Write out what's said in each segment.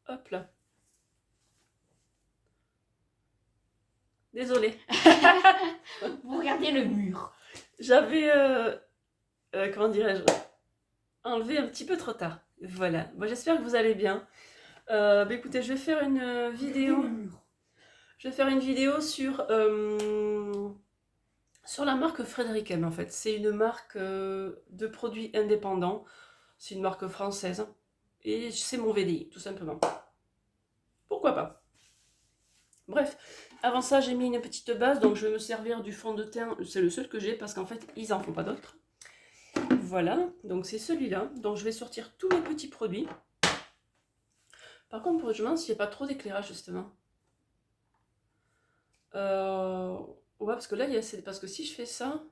Hop là. Désolée. Vous regardez le mur. J'avais, comment dirais-je, enlevé un petit peu trop tard. Voilà. Bon, j'espère que vous allez bien. Bah, écoutez, je vais faire une vidéo. Je vais faire une vidéo sur la marque Frederick M en fait. C'est une marque de produits indépendants. C'est une marque française. Et c'est mon VDI, tout simplement. Pourquoi pas? Bref, avant ça, j'ai mis une petite base, donc je vais me servir du fond de teint. C'est le seul que j'ai parce qu'en fait, ils n'en font pas d'autres. Voilà, donc c'est celui-là. Donc je vais sortir tous mes petits produits. Par contre, je me demande s'il n'y a pas trop d'éclairage, justement. Ouais, parce que là, parce que si je fais ça,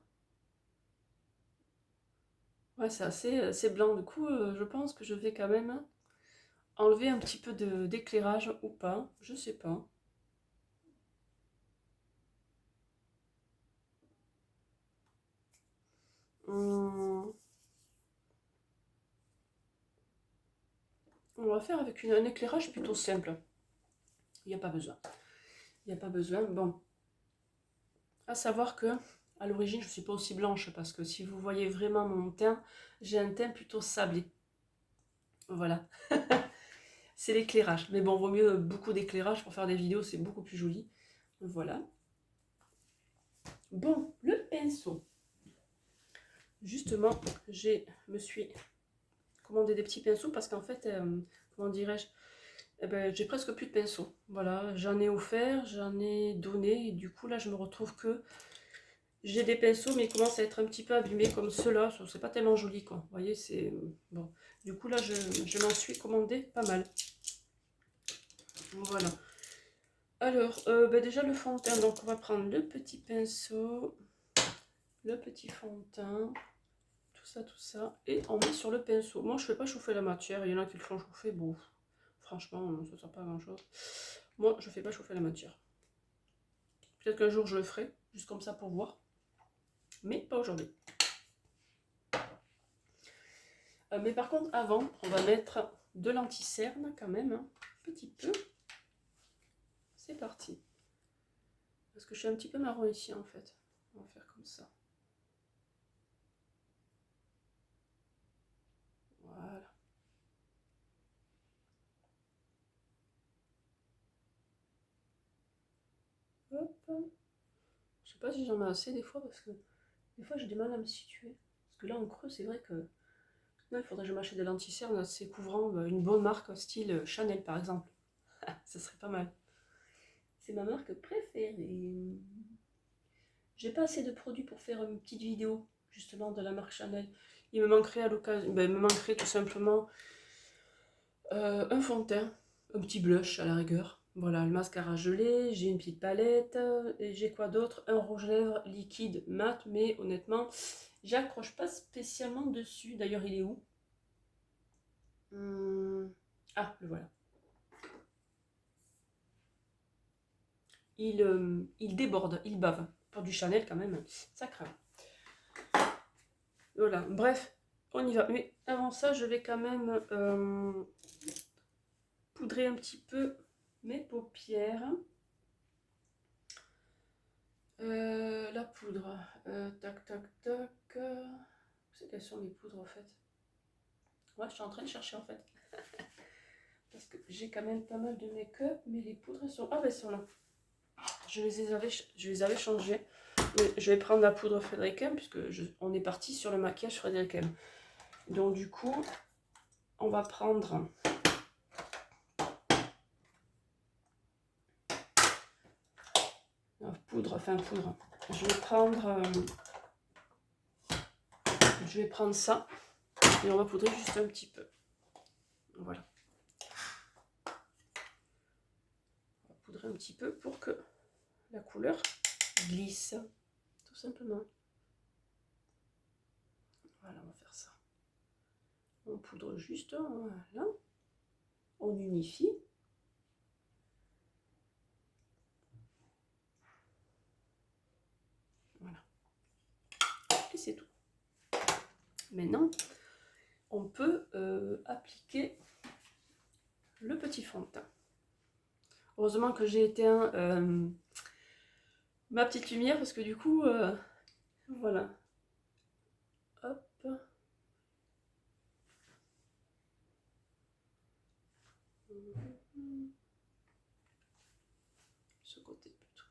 ouais, c'est assez blanc. Du coup, je pense que je vais quand même enlever un petit peu d'éclairage ou pas. Je sais pas. Hum, On va faire avec un éclairage plutôt simple. Il n'y a pas besoin. Il n'y a pas besoin. Bon, à savoir que à l'origine, je ne suis pas aussi blanche parce que si vous voyez vraiment mon teint, j'ai un teint plutôt sablé. Voilà. C'est l'éclairage. Mais bon, vaut mieux beaucoup d'éclairage pour faire des vidéos, c'est beaucoup plus joli. Voilà. Bon, le pinceau. Justement, me suis commandé des petits pinceaux parce qu'en fait, comment dirais-je, eh ben, j'ai presque plus de pinceaux. Voilà, j'en ai offert, j'en ai donné, et du coup là je me retrouve que j'ai des pinceaux mais ils commencent à être un petit peu abîmés comme ceux-là, c'est pas tellement joli quoi. Vous voyez, c'est bon. Du coup là je m'en suis commandé pas mal. Voilà. Alors, ben, déjà le fond de teint, donc on va prendre le petit pinceau, le petit fond de teint, tout ça, et on met sur le pinceau. Moi je fais pas chauffer la matière, il y en a qui le font chauffer, bon, franchement ça sert pas à grand chose. Moi je fais pas chauffer la matière. Peut-être qu'un jour je le ferai, juste comme ça pour voir, mais pas aujourd'hui. Mais par contre avant, on va mettre de l'anti-cerne quand même, un petit peu. C'est parti. Parce que je suis un petit peu marron ici en fait. On va faire comme ça. Voilà. Hop. Je sais pas si j'en ai assez des fois parce que des fois j'ai du mal à me situer. Parce que là en creux c'est vrai que là, il faudrait que je m'achète de l'anti-cerne assez couvrant, une bonne marque style Chanel par exemple. Ça serait pas mal. C'est ma marque préférée. J'ai pas assez de produits pour faire une petite vidéo justement de la marque Chanel. Il me manquerait à l'occasion, ben, il me manquerait tout simplement un fond de teint, un petit blush à la rigueur. Voilà, le mascara gelé, j'ai une petite palette, et j'ai quoi d'autre? Un rouge à lèvres liquide mat, mais honnêtement, j'accroche pas spécialement dessus. D'ailleurs, il est où? Ah, le voilà. Il déborde, il bave. Pour du Chanel quand même, ça craint. Voilà, bref, on y va. Mais avant ça, je vais quand même poudrer un petit peu mes paupières. La poudre. Tac, tac, tac. C'est quelles sont mes poudres en fait? Ouais, je suis en train de chercher en fait. Parce que j'ai quand même pas mal de make-up, mais les poudres elles sont. Ah, ben elles sont là. Je les avais changées. Mais je vais prendre la poudre Frederick M, puisque on est parti sur le maquillage Frederick M. Donc, du coup, on va prendre. Poudre. Je vais prendre ça et on va poudrer juste un petit peu. Voilà. On va poudrer un petit peu pour que la couleur glisse, tout simplement. Voilà, on va faire ça. On poudre juste, voilà. On unifie. Voilà. Et c'est tout. Maintenant, on peut appliquer le petit fond de teint. Heureusement que j'ai éteint ma petite lumière parce que du coup, voilà. Hop. Ce côté plutôt.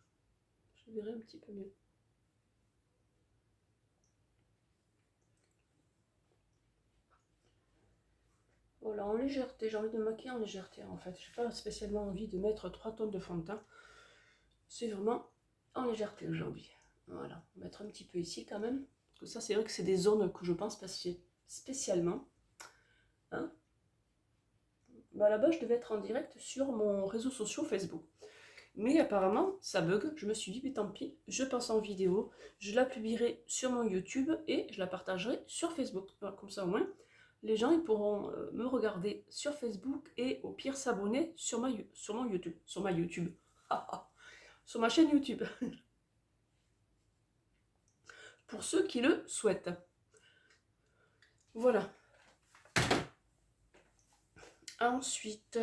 Je verrai un petit peu mieux. Voilà, en légèreté, j'ai envie de me maquiller en légèreté en fait. J'ai pas spécialement envie de mettre 3 tonnes de fond de teint. C'est vraiment en légèreté aujourd'hui. Voilà, on va mettre un petit peu ici quand même. Parce que ça, c'est vrai que c'est des zones que je pense spécialement. Hein, bah là-bas, je devais être en direct sur mon réseau social Facebook. Mais apparemment, ça bug. Je me suis dit, mais tant pis, je passe en vidéo, je la publierai sur mon YouTube et je la partagerai sur Facebook. Voilà, comme ça au moins, les gens ils pourront me regarder sur Facebook et au pire s'abonner sur mon YouTube. Sur ma YouTube. Sur ma chaîne YouTube. Pour ceux qui le souhaitent. Voilà. Ensuite,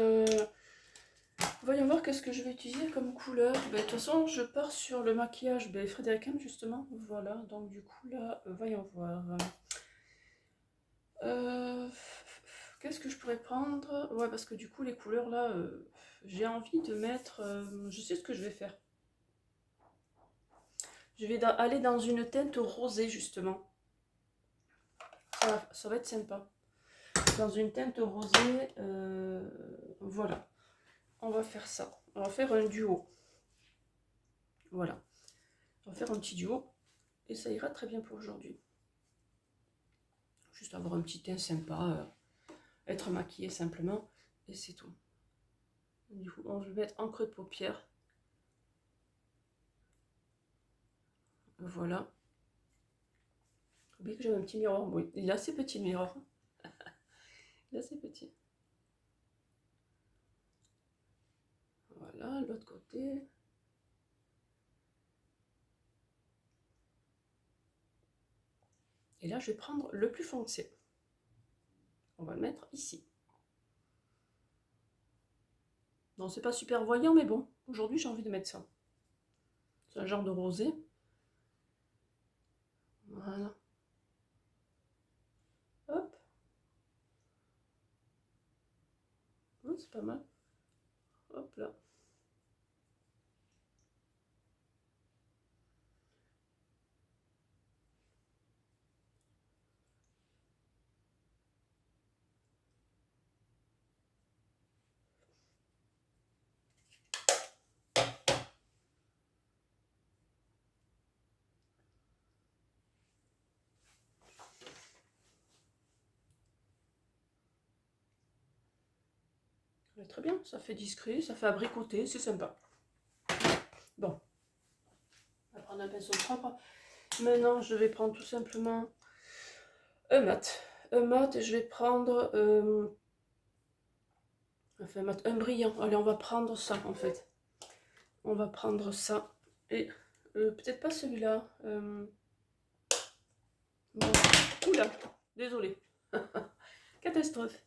voyons voir qu'est-ce que je vais utiliser comme couleur. De toute façon, je pars sur le maquillage Frédéric M justement. Voilà, donc du coup là, voyons voir. Qu'est-ce que je pourrais prendre? Ouais, parce que du coup, les couleurs là, j'ai envie de mettre. Je sais ce que je vais faire. Je vais aller dans une teinte rosée justement. Ça va être sympa. Dans une teinte rosée, voilà. On va faire ça. On va faire un duo. Voilà. On va faire un petit duo. Et ça ira très bien pour aujourd'hui. Juste avoir un petit teint sympa. Être maquillé simplement. Et c'est tout. Du coup, on va le mettre en creux de paupière. Voilà. Oubliez que j'ai un petit miroir. Oui, il est assez petit le miroir. Il est assez petit. Voilà, l'autre côté. Et là, je vais prendre le plus foncé. On va le mettre ici. Non, c'est pas super voyant, mais bon, aujourd'hui, j'ai envie de mettre ça. C'est un genre de rosé. Voilà. Hop. Oh, c'est pas mal. Hop là. Très bien, ça fait discret, ça fait abricoter, c'est sympa. Bon. On va prendre un pinceau propre. Maintenant, je vais prendre tout simplement un mat. Un mat, et je vais prendre enfin, un brillant. Allez, on va prendre ça en fait. On va prendre ça. Et peut-être pas celui-là. Bon. Oula, désolé. Catastrophe.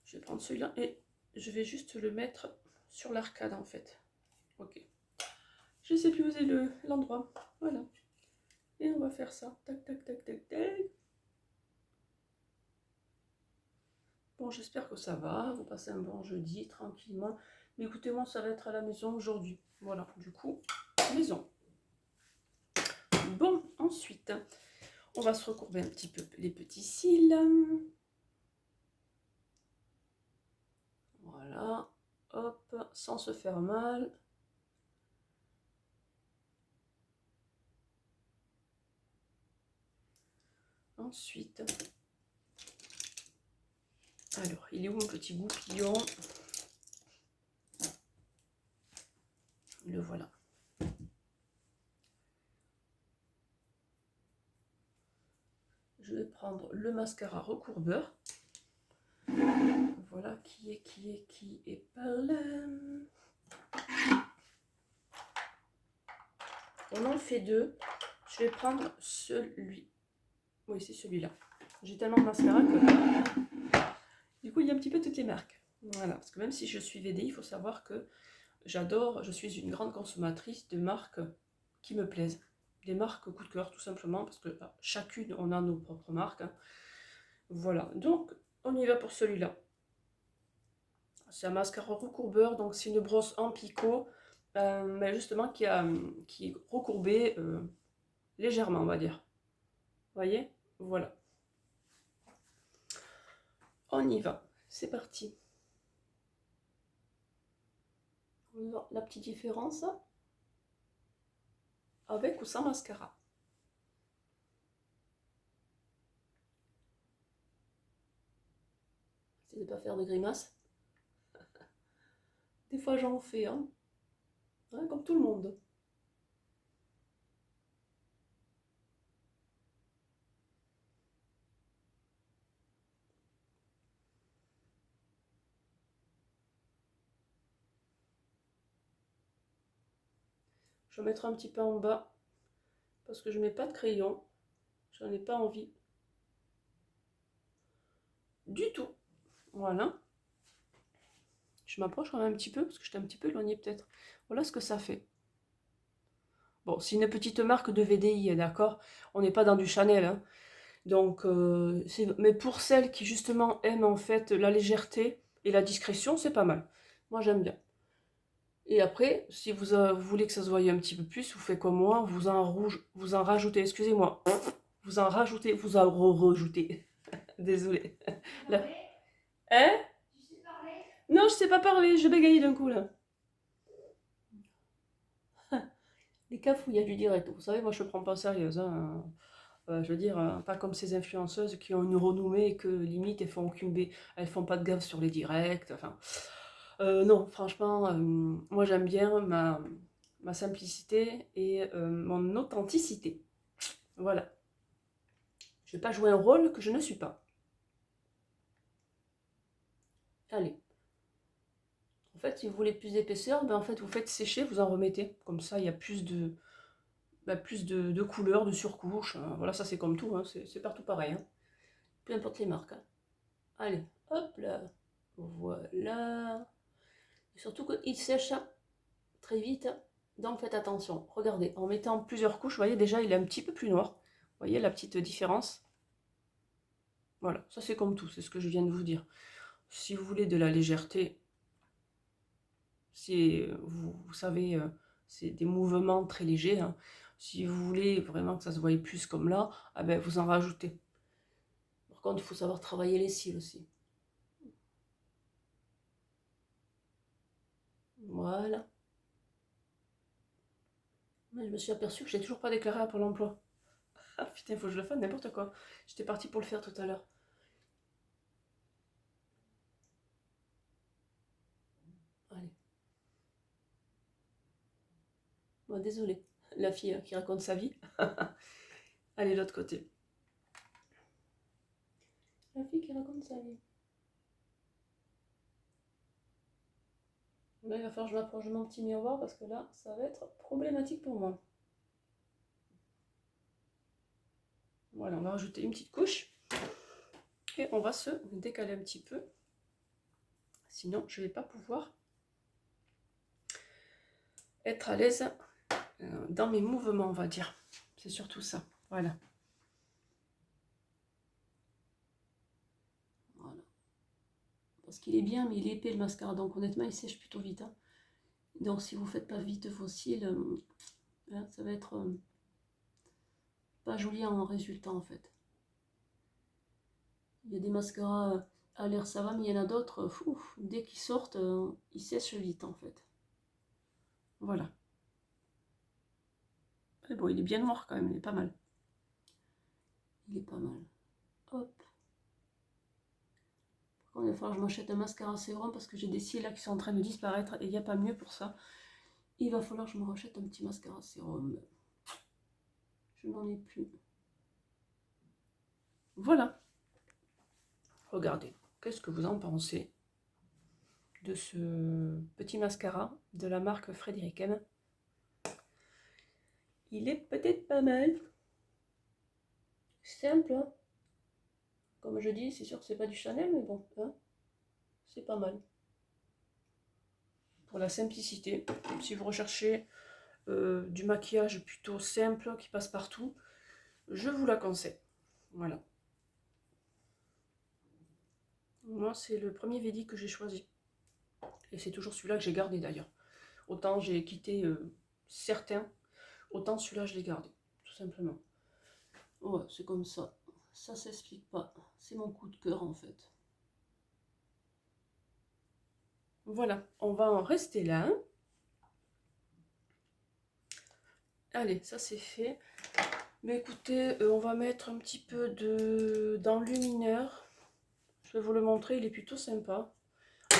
Je vais prendre celui-là et je vais juste le mettre sur l'arcade en fait. Ok. Je sais plus où est l'endroit. Voilà. Et on va faire ça. Tac, tac, tac, tac, tac. Bon, j'espère que ça va. Vous passez un bon jeudi tranquillement. Mais écoutez, moi, ça va être à la maison aujourd'hui. Voilà, du coup, maison. Bon, ensuite, on va se recourber un petit peu les petits cils. Voilà. Hop, sans se faire mal. Ensuite, alors, il est où mon petit goupillon? Le voilà. Je vais prendre le mascara recourbeur. Voilà, qui est par là. On en fait deux. Je vais prendre celui. Oui, c'est celui-là. J'ai tellement de mascara que les marques. Voilà, parce que même si je suis VDI, il faut savoir que je suis une grande consommatrice de marques qui me plaisent. Des marques coup de cœur, tout simplement, parce que chacune, on a nos propres marques. Hein. Voilà, donc on y va pour celui-là. C'est un mascara recourbeur, donc c'est une brosse en picot, mais justement qui est recourbée légèrement, on va dire. Vous voyez? Voilà. On y va, c'est parti. On va voir la petite différence avec ou sans mascara. Essayez de ne pas faire de grimaces. Des fois j'en fais, hein, comme tout le monde. Je vais mettre un petit peu en bas parce que je ne mets pas de crayon. J'en ai pas envie. Du tout. Voilà. Je m'approche quand même un petit peu parce que j'étais un petit peu éloignée peut-être. Voilà ce que ça fait. Bon, c'est une petite marque de VDI, d'accord? On n'est pas dans du Chanel, hein. Donc, mais pour celles qui justement aiment en fait la légèreté et la discrétion, c'est pas mal. Moi, j'aime bien. Et après, si vous voulez que ça se voie un petit peu plus, vous faites comme moi, vous en rajoutez, excusez-moi, vous en rajoutez. Désolée. Là. Hein? Non, je sais pas parler, je bégaye d'un coup là. Les cafouillages du direct, vous savez, moi je ne prends pas sérieuse. Hein. Je veux dire, pas comme ces influenceuses qui ont une renommée et que limite elles font pas de gaffe sur les directs. Enfin, non, franchement, moi j'aime bien ma simplicité et mon authenticité. Voilà. Je vais pas jouer un rôle que je ne suis pas. Allez. En fait, si vous voulez plus d'épaisseur, ben en fait vous faites sécher, vous en remettez. Comme ça, il y a plus de couleurs, de surcouches. Voilà, ça c'est comme tout, hein, c'est partout pareil. Hein. Peu importe les marques. Hein. Allez, hop là. Voilà. Et surtout qu'il sèche très vite. Donc faites attention. Regardez, en mettant plusieurs couches, vous voyez déjà il est un petit peu plus noir. Vous voyez la petite différence? Voilà, ça c'est comme tout, c'est ce que je viens de vous dire. Si vous voulez de la légèreté, si vous savez, c'est des mouvements très légers. Hein. Si vous voulez vraiment que ça se voie plus comme là, ah ben, vous en rajoutez. Par contre, il faut savoir travailler les cils aussi. Voilà. Je me suis aperçue que j'ai toujours pas déclaré à Pôle emploi. Ah putain, il faut que je le fasse, n'importe quoi. J'étais partie pour le faire tout à l'heure. Allez. Bon, désolée, la fille qui raconte sa vie. Allez, l'autre côté. La fille qui raconte sa vie. Là, il va falloir que je m'approche de mon petit miroir parce que là, ça va être problématique pour moi. Voilà, on va rajouter une petite couche. Et on va se décaler un petit peu. Sinon, je ne vais pas pouvoir être à l'aise dans mes mouvements, on va dire. C'est surtout ça. Voilà. Voilà. Parce qu'il est bien, mais il est épais le mascara. Donc honnêtement, il sèche plutôt vite. Hein. Donc si vous ne faites pas vite vos cils, ça va être pas joli en résultat en fait. Il y a des mascaras à l'air ça va, mais il y en a d'autres, dès qu'ils sortent, ils sèchent vite en fait. Voilà. Mais bon, il est bien noir quand même, il est pas mal. Il est pas mal. Hop. Par contre, il va falloir que je m'achète un mascara sérum parce que j'ai des cils là qui sont en train de disparaître et il n'y a pas mieux pour ça. Il va falloir que je me rachète un petit mascara sérum. Je n'en ai plus. Voilà. Regardez, qu'est-ce que vous en pensez de ce petit mascara de la marque Frederiken? Il est peut-être pas mal. Simple, hein. Comme je dis, c'est sûr que c'est pas du Chanel, mais bon, hein. c'est pas mal. Pour la simplicité, si vous recherchez du maquillage plutôt simple, qui passe partout, je vous la conseille. Voilà. Moi, c'est le premier Vedi que j'ai choisi. Et c'est toujours celui-là que j'ai gardé d'ailleurs. Autant j'ai quitté certains, autant celui-là je l'ai gardé, tout simplement. Ouais, c'est comme ça. Ça s'explique pas. C'est mon coup de cœur en fait. Voilà, on va en rester là. Allez, ça c'est fait. Mais écoutez, on va mettre un petit peu d'enlumineur. Je vais vous le montrer, il est plutôt sympa.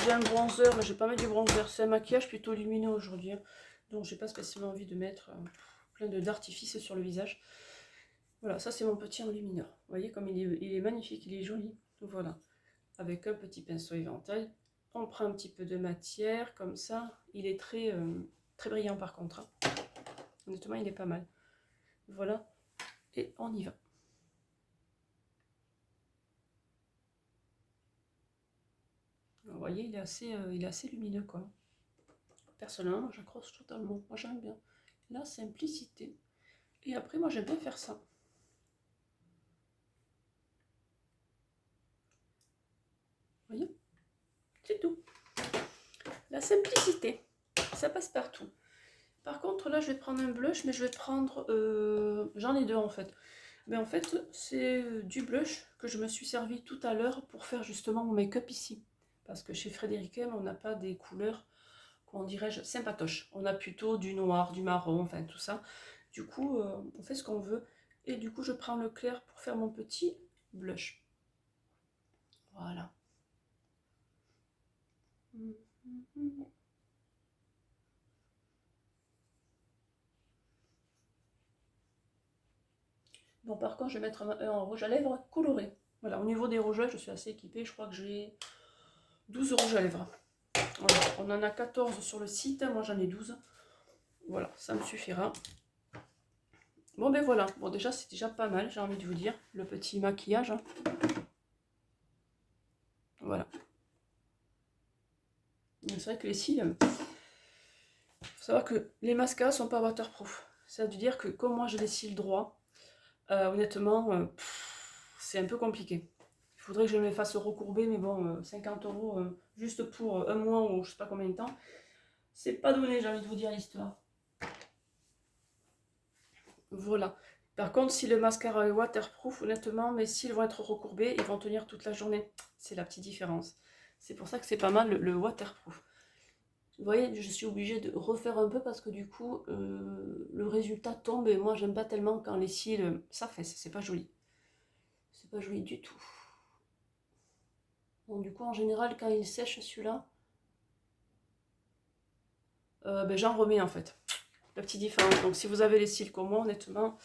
J'ai un bronzer, mais je vais pas mettre du bronzer. C'est un maquillage plutôt lumineux aujourd'hui. Donc j'ai pas spécialement envie de mettre plein d'artifices sur le visage. Voilà, ça c'est mon petit enlumineur. Vous voyez comme il est magnifique, il est joli. Voilà, avec un petit pinceau éventail. On prend un petit peu de matière, comme ça. Il est très, très brillant par contre. Hein. Honnêtement, il est pas mal. Voilà, et on y va. Vous voyez, il est assez lumineux, quoi. Personnellement, j'accroche totalement. Moi, j'aime bien la simplicité. Et après, moi, j'aime bien faire ça. Vous voyez? C'est tout. La simplicité, ça passe partout. Par contre, là, je vais prendre un blush, mais je vais prendre... j'en ai deux, en fait. Mais en fait, c'est du blush que je me suis servi tout à l'heure pour faire justement mon make-up ici. Parce que chez Frédéric M, on n'a pas des couleurs, comment dirais-je, sympatoches. On a plutôt du noir, du marron, enfin tout ça. Du coup, on fait ce qu'on veut. Et du coup, je prends le clair pour faire mon petit blush. Voilà. Bon, par contre, je vais mettre un rouge à lèvres coloré. Voilà, au niveau des rouges, je suis assez équipée. Je crois que j'ai 12 rouges à lèvres. Voilà, on en a 14 sur le site. Moi, j'en ai 12. Voilà, ça me suffira. Bon, ben voilà. Bon, déjà, c'est déjà pas mal, j'ai envie de vous dire. Le petit maquillage. Hein. Voilà. C'est vrai que les cils, il faut savoir que les mascaras sont pas waterproof. Ça veut dire que comme moi, j'ai les cils droits, honnêtement, c'est un peu compliqué. Il faudrait que je me les fasse recourber, mais bon, 50 € juste pour un mois ou je sais pas combien de temps, c'est pas donné, j'ai envie de vous dire l'histoire. Voilà. Par contre, si le mascara est waterproof, honnêtement, mes cils vont être recourbés, ils vont tenir toute la journée. C'est la petite différence. C'est pour ça que c'est pas mal le waterproof. Vous voyez, je suis obligée de refaire un peu parce que du coup, le résultat tombe et moi, j'aime pas tellement quand les cils s'affaissent. C'est pas joli. C'est pas joli du tout. Bon, du coup, en général, quand il sèche celui-là, ben, j'en remets en fait. La petite différence. Donc, si vous avez les cils comme moi, honnêtement,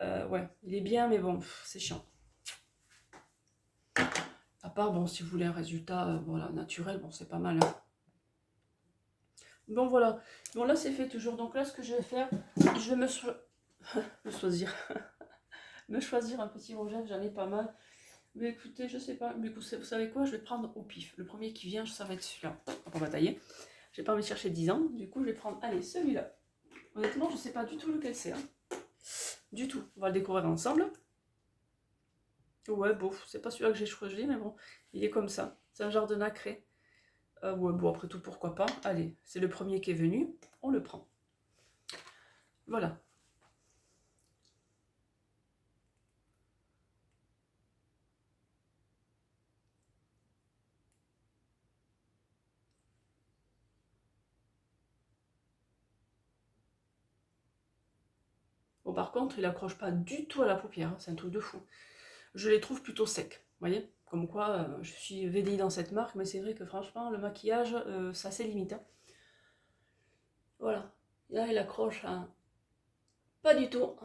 ouais, il est bien, mais bon, c'est chiant. À part, bon, si vous voulez un résultat voilà, naturel, bon, c'est pas mal. Hein. Bon, voilà. Bon, là, c'est fait toujours. Donc là, ce que je vais faire, je vais me choisir. me choisir un petit rouge à lèvres, j'en ai pas mal. Mais écoutez, je sais pas. Mais vous savez quoi? Je vais prendre au pif. Le premier qui vient, ça va être celui-là. On va tailler. J'ai pas envie de chercher 10 ans. Du coup, je vais prendre, allez, celui-là. Honnêtement, je sais pas du tout lequel c'est. Hein. Du tout. On va le découvrir ensemble. Ouais, bon, c'est pas celui-là que j'ai choisi, mais bon, il est comme ça. C'est un genre de nacré. Ouais, bon, après tout, pourquoi pas. Allez, c'est le premier qui est venu. On le prend. Voilà. Bon, par contre, il accroche pas du tout à la paupière. Hein, c'est un truc de fou. Je les trouve plutôt secs. Vous voyez? Comme quoi, je suis VDI dans cette marque, mais c'est vrai que franchement, le maquillage, ça a ses limites. Hein. Voilà. Là, il accroche à... Pas du tout.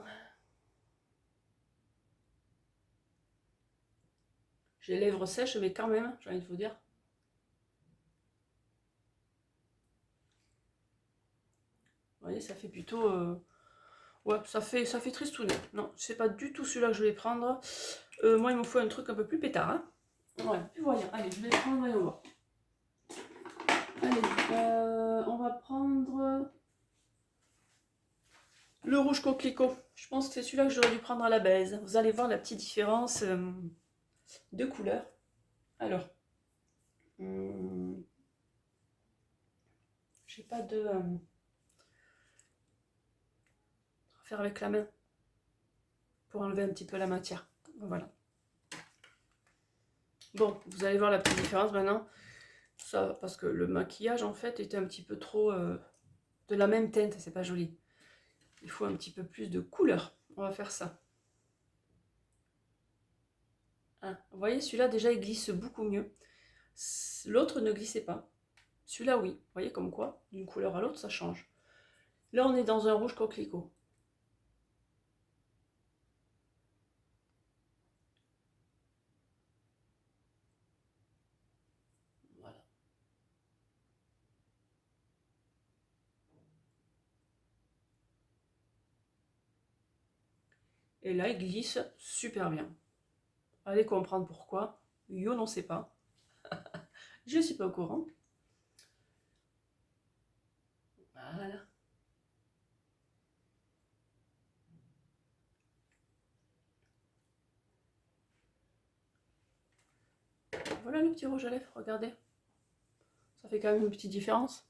J'ai les lèvres sèches, mais quand même, j'ai envie de vous dire. Vous voyez, ça fait plutôt... Ouais, ça fait tristounet. Non, c'est pas du tout celui-là que je vais prendre. Moi, il me faut un truc un peu plus pétard. Hein. Ouais, plus voyant. Allez, je vais prendre, voyons voir. Allez, on va prendre le rouge coquelicot. Je pense que c'est celui-là que j'aurais dû prendre à la base. Vous allez voir la petite différence de couleur. Alors, j'ai pas de... faire avec la main pour enlever un petit peu la matière. Voilà. Bon, vous allez voir la petite différence maintenant. Ça, parce que le maquillage en fait était un petit peu trop de la même teinte, c'est pas joli. Il faut un petit peu plus de couleur. On va faire ça. Hein, vous voyez, celui-là déjà il glisse beaucoup mieux. L'autre ne glissait pas. Celui-là oui. Vous voyez comme quoi, d'une couleur à l'autre, ça change. Là, on est dans un rouge coquelicot. Voilà. Et là, il glisse super bien. Allez comprendre pourquoi. Yo, n'en sait pas. Je suis pas au courant. Voilà. Voilà le petit rouge à lèvres, regardez. Ça fait quand même une petite différence.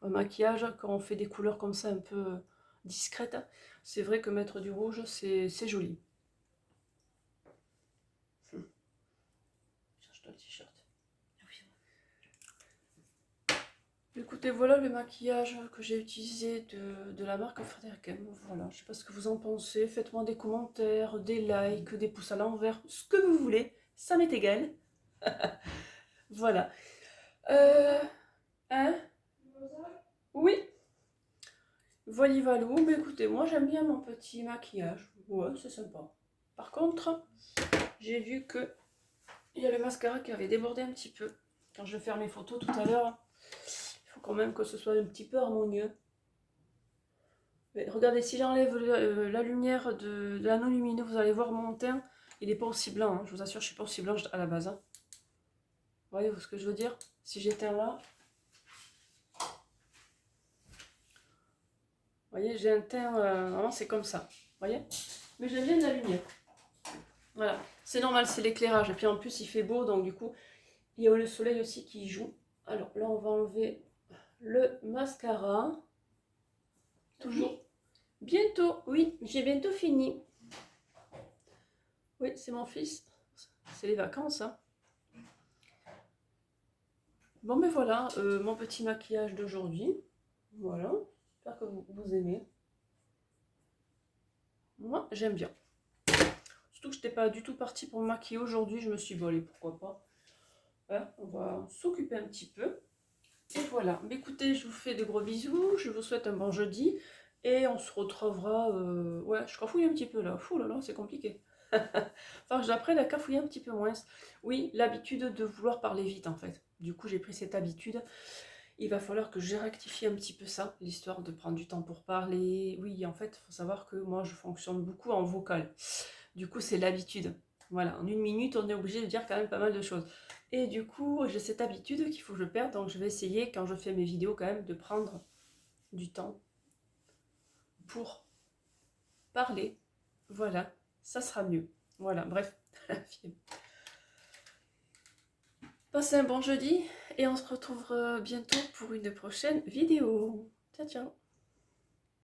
Un maquillage, quand on fait des couleurs comme ça un peu discrètes, c'est vrai que mettre du rouge, c'est joli. Cherche-toi le t-shirt. Écoutez, voilà le maquillage que j'ai utilisé de la marque Frédéric M. Voilà, je sais pas ce que vous en pensez. Faites-moi des commentaires, des likes, des pouces à l'envers, ce que vous voulez. Ça m'est égal. Voilà. Hein? Oui. Voilà, valou. Mais écoutez, moi j'aime bien mon petit maquillage. Ouais, c'est sympa. Par contre, j'ai vu que il y a le mascara qui avait débordé un petit peu. Quand je vais faire mes photos tout à l'heure, il faut quand même que ce soit un petit peu harmonieux. Mais regardez, si j'enlève la lumière de la non lumineux, vous allez voir mon teint, il n'est pas aussi blanc. Hein. Je vous assure, je ne suis pas aussi blanche à la base. Hein. Voyez ce que je veux dire? Si j'éteins là, vous voyez, j'ai un teint, vraiment c'est comme ça. Vous voyez? Mais j'aime bien la lumière. Voilà, c'est normal, c'est l'éclairage. Et puis en plus, il fait beau, donc du coup, il y a le soleil aussi qui joue. Alors là, on va enlever le mascara. Toujours. Bientôt, oui, j'ai bientôt fini. Oui, c'est mon fils. C'est les vacances, hein. Bon, mais voilà, mon petit maquillage d'aujourd'hui. Voilà, j'espère que vous aimez. Moi, j'aime bien. Surtout que je n'étais pas du tout partie pour me maquiller aujourd'hui. Je me suis dit, bon, allez, pourquoi pas. Hein, on va s'occuper un petit peu. Et voilà. Mais écoutez, je vous fais de gros bisous. Je vous souhaite un bon jeudi. Et on se retrouvera... Ouais, je cafouille un petit peu là. Fou là là, c'est compliqué. Enfin, j'apprends à cafouiller un petit peu moins. Oui, l'habitude de vouloir parler vite en fait. Du coup, j'ai pris cette habitude. Il va falloir que je rectifie un petit peu ça, l'histoire de prendre du temps pour parler. Oui, en fait, il faut savoir que moi, je fonctionne beaucoup en vocal. Du coup, c'est l'habitude. Voilà, en une minute, on est obligé de dire quand même pas mal de choses. Et du coup, j'ai cette habitude qu'il faut que je perde. Donc, je vais essayer, quand je fais mes vidéos, quand même, de prendre du temps pour parler. Voilà, ça sera mieux. Voilà, bref. Passez un bon jeudi et on se retrouve bientôt pour une prochaine vidéo. Ciao, ciao.